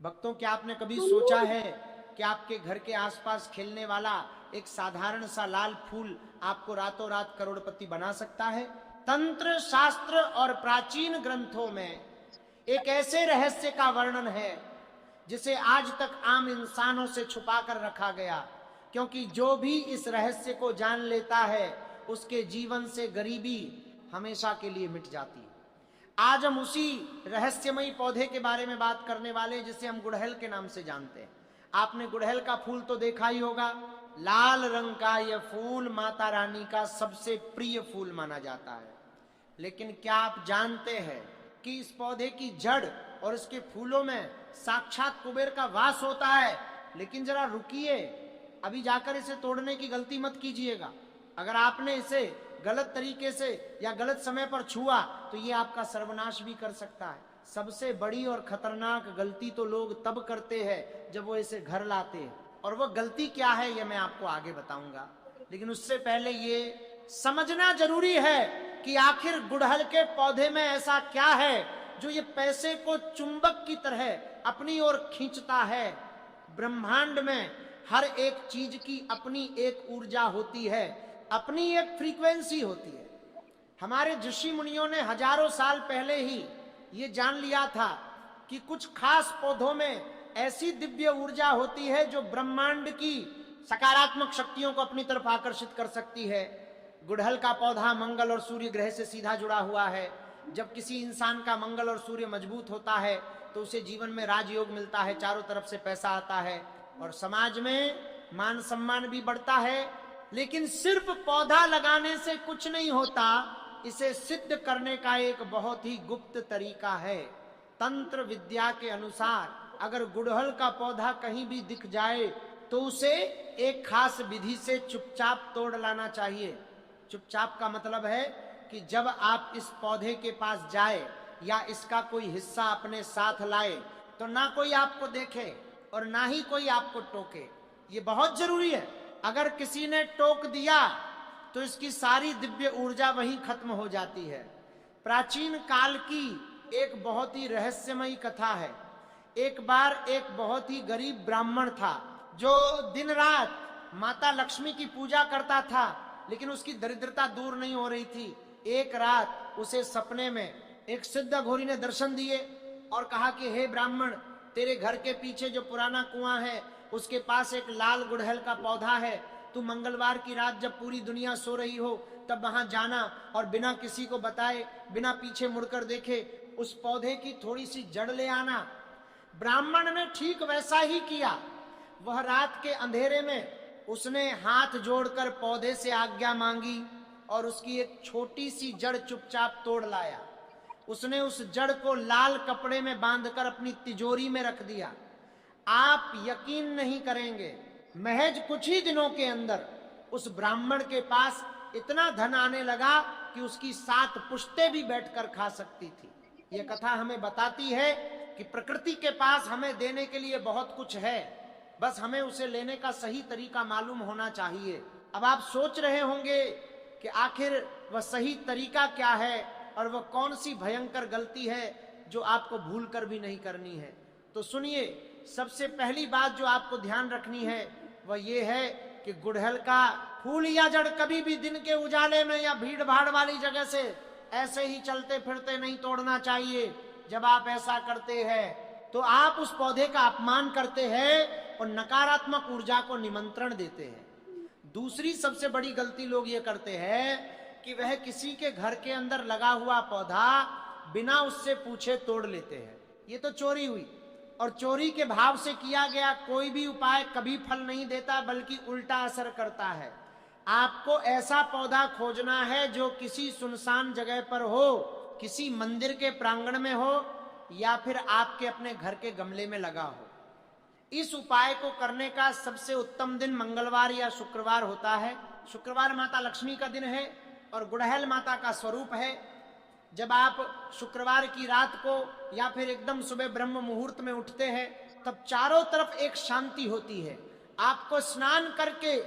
भक्तों, क्या आपने कभी सोचा है कि आपके घर के आसपास खिलने वाला एक साधारण सा लाल फूल आपको रातों रात करोड़पति बना सकता है? तंत्र शास्त्र और प्राचीन ग्रंथों में एक ऐसे रहस्य का वर्णन है जिसे आज तक आम इंसानों से छुपा कर रखा गया, क्योंकि जो भी इस रहस्य को जान लेता है उसके जीवन से गरीबी हमेशा के लिए मिट जाती है। आज हम उसी रहस्यमयी पौधे के बारे में बात करने वाले हैं जिसे हम गुड़हल के नाम से जानते हैं। आपने गुड़हल का फूल तो देखा ही होगा। लाल रंग का यह फूल माता रानी का सबसे प्रिय फूल माना जाता है। लेकिन क्या आप जानते हैं कि इस पौधे की जड़ और इसके फूलों में साक्षात कुबेर का वास होता है? लेकिन जरा रुकिए, अभी जाकर इसे तोड़ने की गलती मत कीजिएगा। अगर आपने इसे गलत तरीके से या गलत समय पर छुआ तो ये आपका सर्वनाश भी कर सकता है। सबसे बड़ी और खतरनाक गलती तो लोग तब करते हैं जब वो इसे घर लाते हैं, और वो गलती क्या है ये मैं आपको आगे बताऊंगा। लेकिन उससे पहले ये समझना जरूरी है कि आखिर गुड़हल के पौधे में ऐसा क्या है जो ये पैसे को चुंबक की तरह अपनी ओर खींचता है। ब्रह्मांड में हर एक चीज की अपनी एक ऊर्जा होती है, अपनी एक फ्रीक्वेंसी होती है। हमारे ऋषि मुनियों ने हजारों साल पहले ही ये जान लिया था कि कुछ खास पौधों में ऐसी दिव्य ऊर्जा होती है जो ब्रह्मांड की सकारात्मक शक्तियों को अपनी तरफ आकर्षित कर सकती है। गुड़हल का पौधा मंगल और सूर्य ग्रह से सीधा जुड़ा हुआ है। जब किसी इंसान का मंगल और सूर्य मजबूत होता है तो उसे जीवन में राजयोग मिलता है, चारों तरफ से पैसा आता है और समाज में मान सम्मान भी बढ़ता है। लेकिन सिर्फ पौधा लगाने से कुछ नहीं होता, इसे सिद्ध करने का एक बहुत ही गुप्त तरीका है। तंत्र विद्या के अनुसार अगर गुड़हल का पौधा कहीं भी दिख जाए तो उसे एक खास विधि से चुपचाप तोड़ लाना चाहिए। चुपचाप का मतलब है कि जब आप इस पौधे के पास जाए या इसका कोई हिस्सा अपने साथ लाए तो ना कोई आपको देखे और ना ही कोई आपको टोके। ये बहुत जरूरी है। अगर किसी ने टोक दिया तो इसकी सारी दिव्य ऊर्जा वहीं खत्म हो जाती है। प्राचीन काल की एक बहुत ही रहस्यमयी कथा है। एक बार एक बहुत ही गरीब ब्राह्मण था जो दिन रात माता लक्ष्मी की पूजा करता था, लेकिन उसकी दरिद्रता दूर नहीं हो रही थी। एक रात उसे सपने में एक सिद्ध घोरी ने दर्शन दिए और कहा कि हे ब्राह्मण, तेरे घर के पीछे जो पुराना कुआं है उसके पास एक लाल गुड़हल का पौधा है। तू मंगलवार की रात जब पूरी दुनिया सो रही हो तब वहां जाना और बिना किसी को बताए, बिना पीछे मुड़कर देखे उस पौधे की थोड़ी सी जड़ ले आना। ब्राह्मण ने ठीक वैसा ही किया। वह रात के अंधेरे में उसने हाथ जोड़कर पौधे से आज्ञा मांगी और उसकी एक छोटी सी जड़ चुपचाप तोड़ लाया। उसने उस जड़ को लाल कपड़े में बांधकर अपनी तिजोरी में रख दिया। आप यकीन नहीं करेंगे, महज कुछ ही दिनों के अंदर उस ब्राह्मण के पास इतना धन आने लगा कि उसकी 7 पुश्तें भी बैठकर खा सकती थी। यह कथा हमें बताती है कि प्रकृति के पास हमें देने के लिए बहुत कुछ है, बस हमें उसे लेने का सही तरीका मालूम होना चाहिए। अब आप सोच रहे होंगे कि आखिर वह सही तरीका क्या है और वह कौन सी भयंकर गलती है जो आपको भूल कर भी नहीं करनी है। तो सुनिए, सबसे पहली बात जो आपको ध्यान रखनी है वह ये है कि गुड़हल का फूल या जड़ कभी भी दिन के उजाले में या भीड़ भाड़ वाली जगह से ऐसे ही चलते फिरते नहीं तोड़ना चाहिए। जब आप ऐसा करते हैं तो आप उस पौधे का अपमान करते हैं और नकारात्मक ऊर्जा को निमंत्रण देते हैं। दूसरी सबसे बड़ी गलती लोग ये करते हैं कि वह किसी के घर के अंदर लगा हुआ पौधा बिना उससे पूछे तोड़ लेते हैं। ये तो चोरी हुई, और चोरी के भाव से किया गया कोई भी उपाय कभी फल नहीं देता बल्कि उल्टा असर करता है। आपको ऐसा पौधा खोजना है जो किसी सुनसान जगह पर हो, किसी मंदिर के प्रांगण में हो या फिर आपके अपने घर के गमले में लगा हो। इस उपाय को करने का सबसे उत्तम दिन मंगलवार या शुक्रवार होता है। शुक्रवार माता लक्ष्मी का दिन है और गुड़हल माता का स्वरूप है। जब आप शुक्रवार की रात को या फिर एकदम सुबह ब्रह्म मुहूर्त में उठते हैं तब चारों तरफ एक शांति होती है। आपको स्नान करके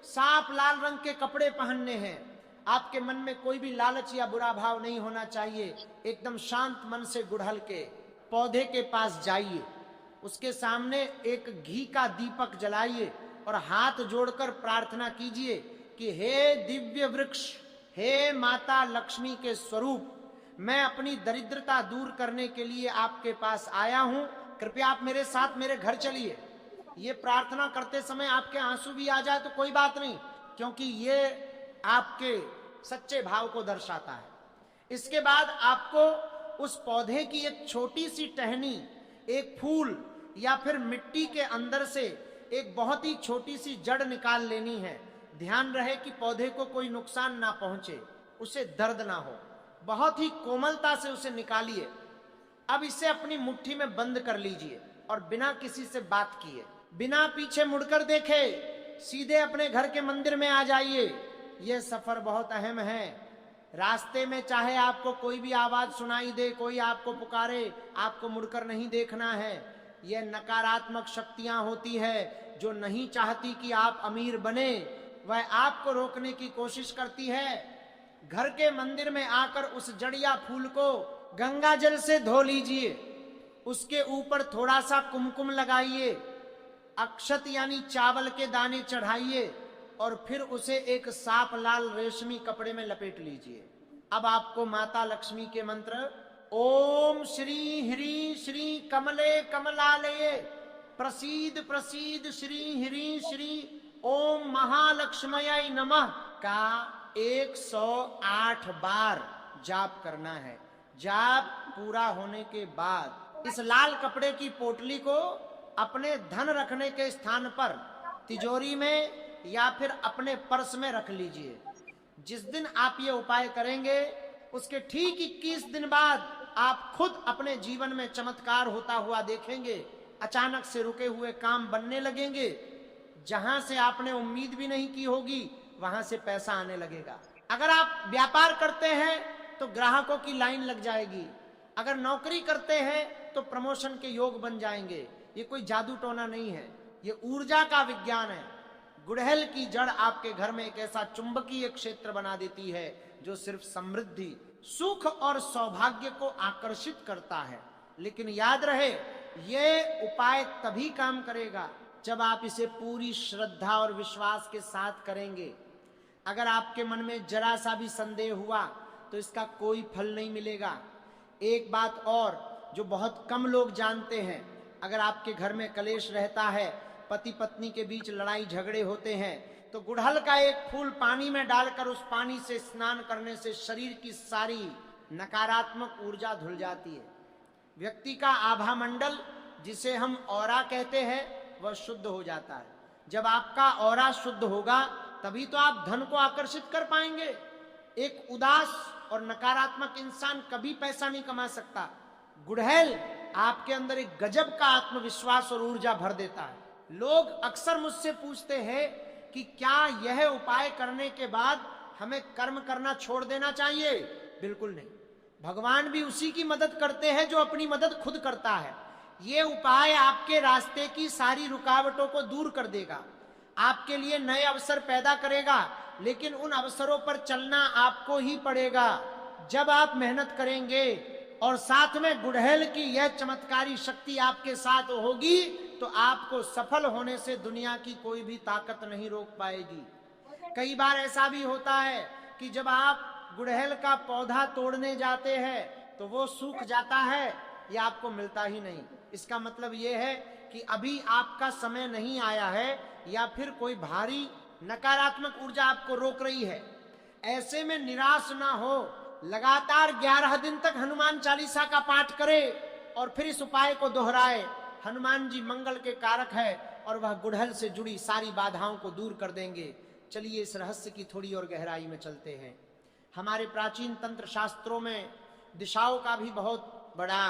साफ लाल रंग के कपड़े पहनने हैं। आपके मन में कोई भी लालच या बुरा भाव नहीं होना चाहिए। एकदम शांत मन से गुड़हल के पौधे के पास जाइए उसके सामने एक घी का दीपक जलाइए और हाथ जोड़कर प्रार्थना कीजिए कि हे दिव्य वृक्ष, हे माता लक्ष्मी के स्वरूप, मैं अपनी दरिद्रता दूर करने के लिए आपके पास आया हूं, कृपया आप मेरे साथ मेरे घर चलिए। ये प्रार्थना करते समय आपके आंसू भी आ जाए तो कोई बात नहीं, क्योंकि ये आपके सच्चे भाव को दर्शाता है। इसके बाद आपको उस पौधे की एक छोटी सी टहनी, एक फूल या फिर मिट्टी के अंदर से एक बहुत ही छोटी सी जड़ निकाल लेनी है। ध्यान रहे कि पौधे को कोई नुकसान ना पहुंचे, उसे दर्द ना हो। बहुत ही कोमलता से उसे निकालिए। अब इसे अपनी मुट्ठी में बंद कर लीजिए और बिना किसी से बात किए, बिना पीछे मुड़कर देखे, सीधे अपने घर के मंदिर में आ जाइए। यह सफर बहुत अहम है। रास्ते में चाहे आपको कोई भी आवाज सुनाई दे, कोई आपको पुकारे, आपको मुड़कर नहीं देखना है। यह नकारात्मक शक्तियां होती है जो नहीं चाहती कि आप अमीर बने, वह आपको रोकने की कोशिश करती है। घर के मंदिर में आकर उस जड़िया फूल को गंगा जल से धो लीजिए, उसके ऊपर थोड़ा सा कुमकुम लगाइए, अक्षत यानी चावल के दाने चढ़ाइए और फिर उसे एक साफ लाल रेशमी कपड़े में लपेट लीजिए। अब आपको माता लक्ष्मी के मंत्र ओम श्री ह्री श्री कमले कमलालये प्रसीद प्रसीद श्री ह्री श्री ओम महालक्ष्मय नमः का 108 बार जाप करना है। जाप पूरा होने के बाद इस लाल कपड़े की पोटली को अपने धन रखने के स्थान पर तिजोरी में या फिर अपने पर्स में रख लीजिए। जिस दिन आप ये उपाय करेंगे उसके ठीक 21 दिन बाद आप खुद अपने जीवन में चमत्कार होता हुआ देखेंगे। अचानक से रुके हुए काम बनने लगेंगे, जहां से आपने उम्मीद भी नहीं की होगी वहां से पैसा आने लगेगा। अगर आप व्यापार करते हैं तो ग्राहकों की लाइन लग जाएगी। अगर नौकरी करते हैं तो प्रमोशन के योग बन जाएंगे। ये कोई जादू टोना नहीं है, ये ऊर्जा का विज्ञान है। गुड़हल की जड़ आपके घर में एक ऐसा चुंबकीय क्षेत्र बना देती है जो सिर्फ समृद्धि, सुख और सौभाग्य को आकर्षित करता है। लेकिन याद रहे, ये उपाय तभी काम करेगा जब आप इसे पूरी श्रद्धा और विश्वास के साथ करेंगे। अगर आपके मन में जरा सा भी संदेह हुआ तो इसका कोई फल नहीं मिलेगा। एक बात और जो बहुत कम लोग जानते हैं, अगर आपके घर में कलेश रहता है, पति पत्नी के बीच लड़ाई झगड़े होते हैं, तो गुड़हल का एक फूल पानी में डालकर उस पानी से स्नान करने से शरीर की सारी नकारात्मक ऊर्जा धुल जाती है। व्यक्ति का आभा मंडल, जिसे हम ऑरा कहते हैं, वह शुद्ध हो जाता है। जब आपका ऑरा शुद्ध होगा तभी तो आप धन को आकर्षित कर पाएंगे। एक उदास और नकारात्मक इंसान कभी पैसा नहीं कमा सकता। गुड़हल आपके अंदर एक गजब का आत्मविश्वास और ऊर्जा भर देता है। लोग अक्सर मुझसे पूछते हैं कि क्या यह उपाय करने के बाद हमें कर्म करना छोड़ देना चाहिए? बिल्कुल नहीं। भगवान भी उसी की मदद करते हैं जो अपनी मदद खुद करता है। ये उपाय आपके रास्ते की सारी रुकावटों को दूर कर देगा, आपके लिए नए अवसर पैदा करेगा। लेकिन उन अवसरों पर चलना आपको ही पड़ेगा। जब आप मेहनत करेंगे और साथ में गुड़हल की यह चमत्कारी शक्ति आपके साथ होगी तो आपको सफल होने से दुनिया की कोई भी ताकत नहीं रोक पाएगी। कई बार ऐसा भी होता है कि जब आप गुड़हल का पौधा तोड़ने जाते हैं तो वो सूख जाता है या आपको मिलता ही नहीं। इसका मतलब ये है कि अभी आपका समय नहीं आया है या फिर कोई भारी नकारात्मक ऊर्जा आपको रोक रही है। ऐसे में निराश ना हो, लगातार 11 दिन तक हनुमान चालीसा का पाठ करें और फिर इस उपाय को दोहराए। हनुमान जी मंगल के कारक है और वह गुड़हल से जुड़ी सारी बाधाओं को दूर कर देंगे। चलिए इस रहस्य की थोड़ी और गहराई में चलते हैं। हमारे प्राचीन तंत्र शास्त्रों में दिशाओं का भी बहुत बड़ा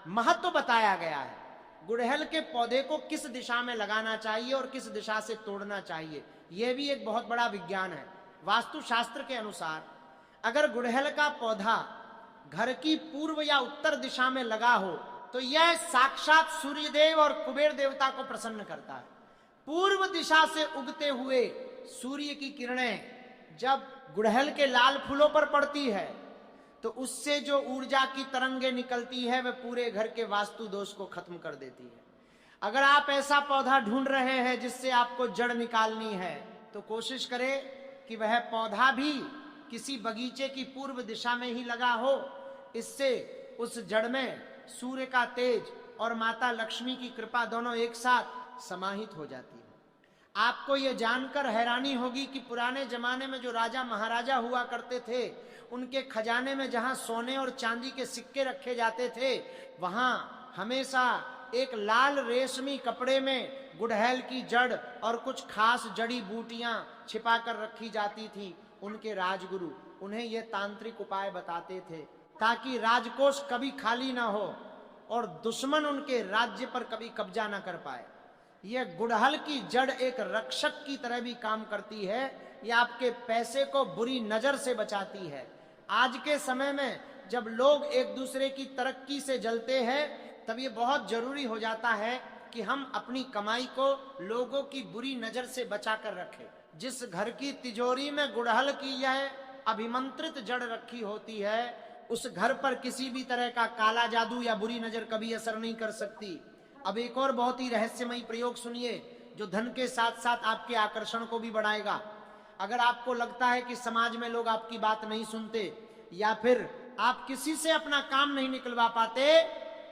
महत्व बताया गया है। गुड़हल के पौधे को किस दिशा में लगाना चाहिए और किस दिशा से तोड़ना चाहिए, यह भी एक बहुत बड़ा विज्ञान है। वास्तु शास्त्र के अनुसार अगर गुड़हल का पौधा घर की पूर्व या उत्तर दिशा में लगा हो तो यह साक्षात सूर्यदेव और कुबेर देवता को प्रसन्न करता है। पूर्व दिशा से उगते हुए सूर्य की किरणें जब गुड़हल के लाल फूलों पर पड़ती है तो उससे जो ऊर्जा की तरंगे निकलती है वह पूरे घर के वास्तु दोष को खत्म कर देती है। अगर आप ऐसा पौधा ढूंढ रहे हैं जिससे आपको जड़ निकालनी है, तो कोशिश करें कि वह पौधा भी किसी बगीचे की पूर्व दिशा में ही लगा हो। इससे उस जड़ में सूर्य का तेज और माता लक्ष्मी की कृपा दोनों एक साथ समाहित हो जाती है। आपको यह जानकर हैरानी होगी कि पुराने जमाने में जो राजा महाराजा हुआ करते थे, उनके खजाने में जहां सोने और चांदी के सिक्के रखे जाते थे, वहां हमेशा एक लाल रेशमी कपड़े में गुड़हल की जड़ और कुछ खास जड़ी बूटियां छिपा कर रखी जाती थी। उनके राजगुरु उन्हें यह तांत्रिक उपाय बताते थे ताकि राजकोष कभी खाली ना हो और दुश्मन उनके राज्य पर कभी कब्जा ना कर पाए। यह गुड़हल की जड़ एक रक्षक की तरह भी काम करती है। यह आपके पैसे को बुरी नजर से बचाती है। आज के समय में जब लोग एक दूसरे की तरक्की से जलते हैं, तब ये बहुत जरूरी हो जाता है कि हम अपनी कमाई को लोगों की बुरी नजर से बचा कर रखें। जिस घर की तिजोरी में गुड़हल की यह अभिमंत्रित जड़ रखी होती है, उस घर पर किसी भी तरह का काला जादू या बुरी नजर कभी असर नहीं कर सकती। अब एक और बहुत ही रहस्यमयी प्रयोग सुनिए, जो धन के साथ साथ आपके आकर्षण को भी बढ़ाएगा। अगर आपको लगता है कि समाज में लोग आपकी बात नहीं सुनते या फिर आप किसी से अपना काम नहीं निकलवा पाते,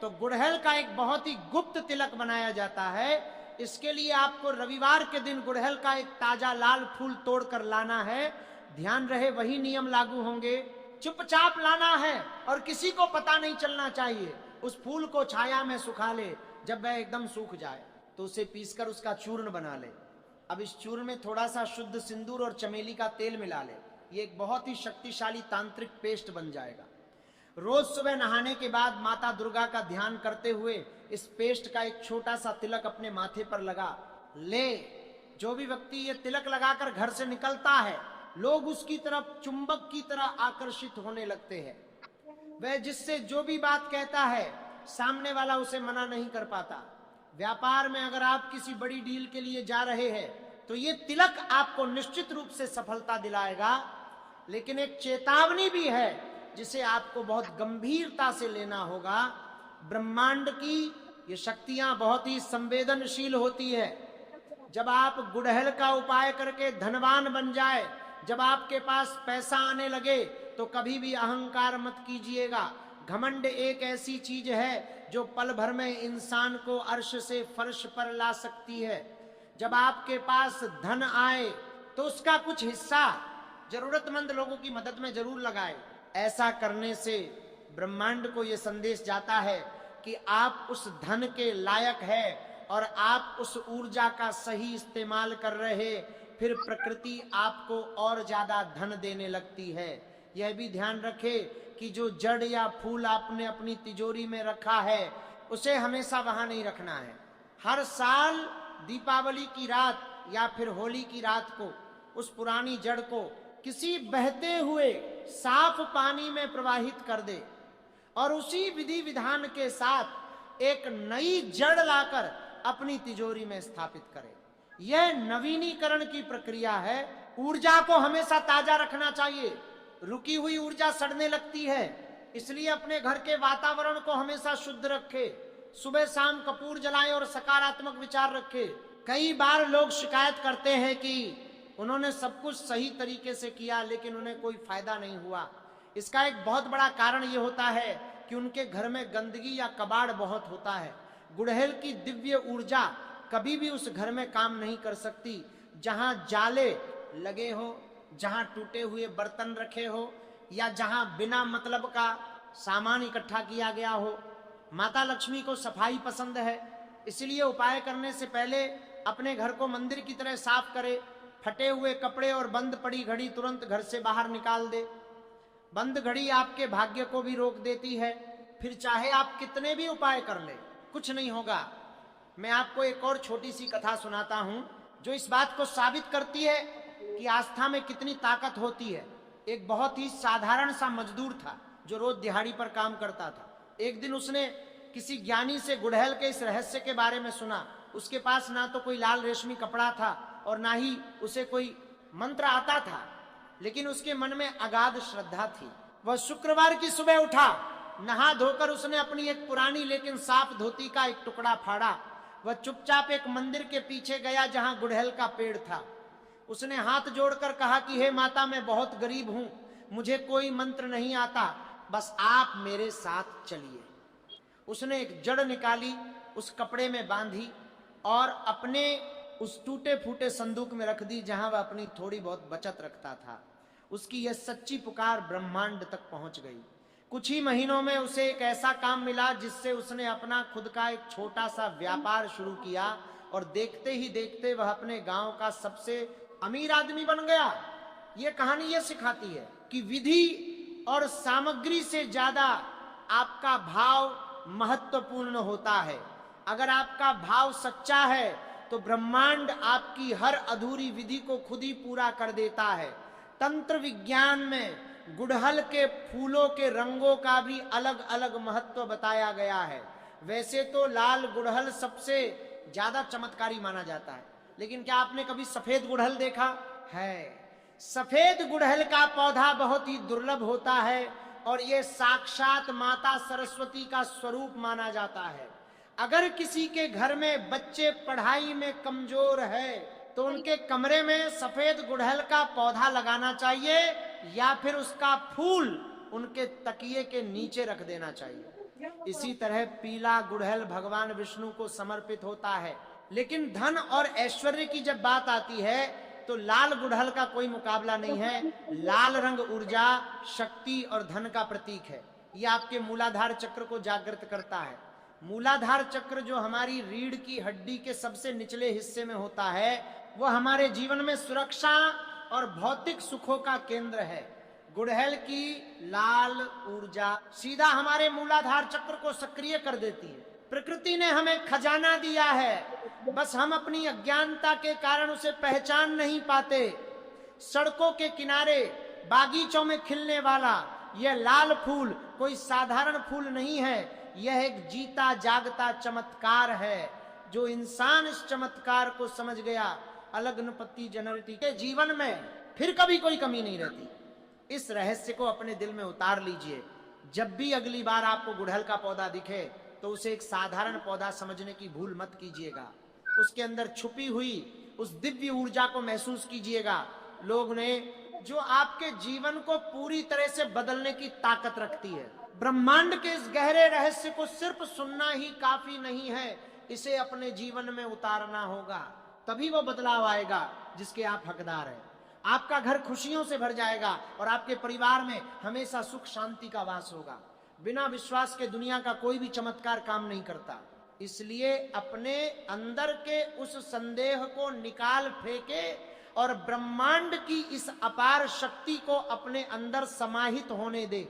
तो गुड़हल का एक बहुत ही गुप्त तिलक बनाया जाता है। इसके लिए आपको रविवार के दिन गुड़हल का एक ताजा लाल फूल तोड़कर लाना है। ध्यान रहे वही नियम लागू होंगे। चुपचाप लाना है और किसी को पता नहीं चलना चाहिए। उस फूल को छाया में सुखा ले। जब वह एकदम सूख जाए तो उसे पीसकर उसका चूर्ण बना ले। अब इस चूर्ण में थोड़ा सा शुद्ध सिंदूर और चमेली का तेल मिला ले। ये एक बहुत ही शक्तिशाली तांत्रिक पेस्ट बन जाएगा। रोज सुबह नहाने के बाद माता दुर्गा का ध्यान करते हुए इस पेस्ट का एक छोटा सा तिलक अपने माथे पर लगा ले। जो भी व्यक्ति ये तिलक लगाकर घर से निकलता है, लोग उसकी तरफ चुंबक की तरह आकर्षित होने लगते हैं। वह जिससे जो भी बात कहता है, सामने वाला उसे मना नहीं कर पाता। व्यापार में अगर आप किसी बड़ी डील के लिए जा रहे हैं, तो ये तिलक आपको निश्चित रूप से सफलता दिलाएगा। लेकिन एक चेतावनी भी है जिसे आपको बहुत गंभीरता से लेना होगा। ब्रह्मांड की ये शक्तियां बहुत ही संवेदनशील होती है। जब आप गुड़हल का उपाय करके धनवान बन जाए, जब आपके पास पैसा आने लगे, तो कभी भी अहंकार मत कीजिएगा। घमंड एक ऐसी चीज है जो पल भर में इंसान को अर्श से फर्श पर ला सकती है। जब आपके पास धन आए तो उसका कुछ हिस्सा जरूरतमंद लोगों की मदद में जरूर लगाए। ऐसा करने से ब्रह्मांड को यह संदेश जाता है कि आप उस धन के लायक हैं और आप उस ऊर्जा का सही इस्तेमाल कर रहे, फिर प्रकृति आपको और ज्यादा धन देने लगती है। यह भी ध्यान रखे कि जो जड़ या फूल आपने अपनी तिजोरी में रखा है, उसे हमेशा वहां नहीं रखना है। हर साल दीपावली की रात या फिर होली की रात को उस पुरानी जड़ को किसी बहते हुए साफ पानी में प्रवाहित कर दे और उसी विधि विधान के साथ एक नई जड़ लाकर अपनी तिजोरी में स्थापित करे। यह नवीनीकरण की प्रक्रिया है। ऊर्जा को हमेशा ताजा रखना चाहिए। रुकी हुई ऊर्जा सड़ने लगती है, इसलिए अपने घर के वातावरण को हमेशा शुद्ध रखे। सुबह शाम कपूर जलाएं और सकारात्मक विचार रखे। कई बार लोग शिकायत करते हैं कि उन्होंने सब कुछ सही तरीके से किया लेकिन उन्हें कोई फायदा नहीं हुआ। इसका एक बहुत बड़ा कारण यह होता है कि उनके घर में गंदगी या कबाड़ बहुत होता है। गुड़हल की दिव्य ऊर्जा कभी भी उस घर में काम नहीं कर सकती जहां जाले लगे हो, जहां टूटे हुए बर्तन रखे हो या जहां बिना मतलब का सामान इकट्ठा किया गया हो। माता लक्ष्मी को सफाई पसंद है, इसलिए उपाय करने से पहले अपने घर को मंदिर की तरह साफ करे। फटे हुए कपड़े और बंद पड़ी घड़ी तुरंत घर से बाहर निकाल दे। बंद घड़ी आपके भाग्य को भी रोक देती है। फिर चाहे आप कितने भी उपाय कर ले, कुछ नहीं होगा। मैं आपको एक और छोटी सी कथा सुनाता हूं जो इस बात को साबित करती है कि आस्था में कितनी ताकत होती है। एक बहुत ही साधारण सा मजदूर था जो रोज दिहाड़ी पर काम करता था। एक दिन उसने किसी ज्ञानी से गुड़हल के इस रहस्य के बारे में सुना। उसके पास ना तो कोई लाल रेशमी कपड़ा था और ना ही उसे कोई मंत्र आता था, लेकिन उसके मन में अगाध श्रद्धा थी। वह शुक्रवार की सुबह उठा, नहा धोकर उसने अपनी एक पुरानी लेकिन साफ धोती का एक टुकड़ा फाड़ा वह चुपचाप एक मंदिर के पीछे गया जहां गुड़हल का पेड़ था। उसने हाथ जोड़कर कहा कि हे माता, मैं बहुत गरीब हूं, मुझे कोई मंत्र नहीं आता, बस आप मेरे साथ चलिए। उसने एक जड़ निकाली, उस कपड़े में बांधी और अपने उस टूटे फूटे संदूक में रख दी जहां वह अपनी थोड़ी बहुत बचत रखता था। उसकी यह सच्ची पुकार ब्रह्मांड तक पहुंच गई। कुछ ही महीनों में उसे एक ऐसा काम मिला जिससे उसने अपना खुद का एक छोटा सा व्यापार शुरू किया और देखते ही देखते वह अपने गांव का सबसे अमीर आदमी बन गया। यह कहानी यह सिखाती है कि विधि और सामग्री से ज्यादा आपका भाव महत्वपूर्ण होता है। अगर आपका भाव सच्चा है तो ब्रह्मांड आपकी हर अधूरी विधि को खुद ही पूरा कर देता है। तंत्र विज्ञान में गुड़हल के फूलों के रंगों का भी अलग अलग महत्व बताया गया है। वैसे तो लाल गुड़हल सबसे ज्यादा चमत्कारी माना जाता है, लेकिन क्या आपने कभी सफेद गुड़हल देखा है? सफेद गुड़हल का पौधा बहुत ही दुर्लभ होता है और ये साक्षात माता सरस्वती का स्वरूप माना जाता है। अगर किसी के घर में बच्चे पढ़ाई में कमजोर है तो उनके कमरे में सफेद गुड़हल का पौधा लगाना चाहिए या फिर उसका फूल उनके तकिए के नीचे रख देना चाहिए। इसी तरह पीला गुड़हल भगवान विष्णु को समर्पित होता है। लेकिन धन और ऐश्वर्य की जब बात आती है तो लाल गुड़हल का कोई मुकाबला नहीं है। लाल रंग ऊर्जा, शक्ति और धन का प्रतीक है। यह आपके मूलाधार चक्र को जागृत करता है। मूलाधार चक्र जो हमारी रीढ़ की हड्डी के सबसे निचले हिस्से में होता है, वह हमारे जीवन में सुरक्षा और भौतिक सुखों का केंद्र है। गुड़हल की लाल ऊर्जा सीधा हमारे मूलाधार चक्र को सक्रिय कर देती है। प्रकृति ने हमें खजाना दिया है, बस हम अपनी अज्ञानता के कारण उसे पहचान नहीं पाते। सड़कों के किनारे बागीचों में खिलने वाला यह लाल फूल कोई साधारण फूल नहीं है, यह एक जीता जागता चमत्कार है। जो इंसान इस चमत्कार को समझ गया, अलग्नपति जनरटी के जीवन में फिर कभी कोई कमी नहीं रहती। इस रहस्य को अपने दिल में उतार लीजिए। जब भी अगली बार आपको गुड़हल का पौधा दिखे तो उसे एक साधारण पौधा समझने की भूल मत कीजिएगा। उसके अंदर छुपी हुई उस दिव्य ऊर्जा को महसूस कीजिएगा। लोग ने जो आपके जीवन को पूरी तरह से बदलने की ताकत रखती है। ब्रह्मांड के इस गहरे रहस्य को सिर्फ सुनना ही काफी नहीं है, इसे अपने जीवन में उतारना होगा, तभी वो बदलाव आएगा जिसके आप हकदार हैं। आपका घर खुशियों से भर जाएगा और आपके परिवार में हमेशा सुख शांति का वास होगा। बिना विश्वास के दुनिया का कोई भी चमत्कार काम नहीं करता। इसलिए अपने अंदर के उस संदेह को निकाल फेंके और ब्रह्मांड की इस अपार शक्ति को अपने अंदर समाहित होने दे।